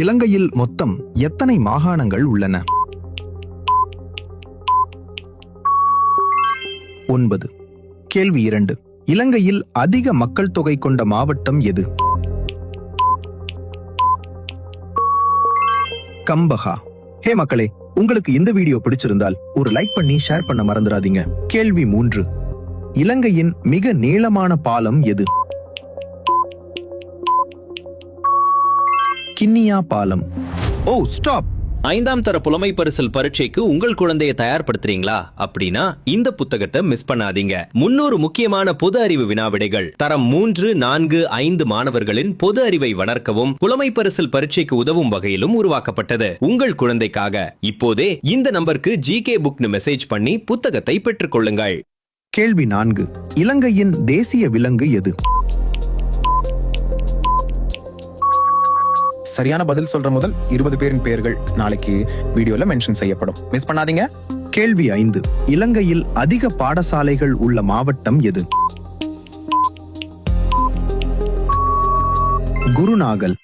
இலங்கையில் மொத்தம் எத்தனை மாகாணங்கள் உள்ளன? 9. கேள்வி 2. இலங்கையில் அதிக மக்கள் தொகை கொண்ட மாவட்டம் எது? கம்பஹா. ஹே மக்களே, உங்களுக்கு இந்த வீடியோ பிடிச்சிருந்தால் ஒரு லைக் பண்ணி ஷேர் பண்ண மறந்துடாதீங்க. கேள்வி 3. இலங்கையின் மிக நீளமான பாலம் எது? கிண்ணியா பாலம். ஓ ஸ்டாப். 5ஆம் தர புலமை பரிசில் பரீட்சைக்கு உங்கள் குழந்தையை தயார்படுத்துறீங்களா? அப்படின்னா இந்த புத்தகத்தை மிஸ் பண்ணாதீங்க. 300 முக்கியமான பொது அறிவு வினாவிடைகள் தரம் 3, 4, 5 மாணவர்களின் பொது அறிவை வளர்க்கவும் புலமை பரிசில் பரீட்சைக்கு உதவும் வகையிலும் உருவாக்கப்பட்டது. உங்கள் குழந்தைக்காக இப்போதே இந்த நம்பருக்கு GK புக்னு மெசேஜ் பண்ணி புத்தகத்தை பெற்றுக் கொள்ளுங்கள். கேள்வி 4. இலங்கையின் தேசிய விலங்கு எது? சரியான பதில் சொல்ற முதல் 20 பேரின் பெயர்கள் நாளைக்கு வீடியோல மென்ஷன் செய்யப்படும். மிஸ் பண்ணாதீங்க. கேள்வி 5. இலங்கையில் அதிக பாடசாலைகள் உள்ள மாவட்டம் எது? குருநாகல்.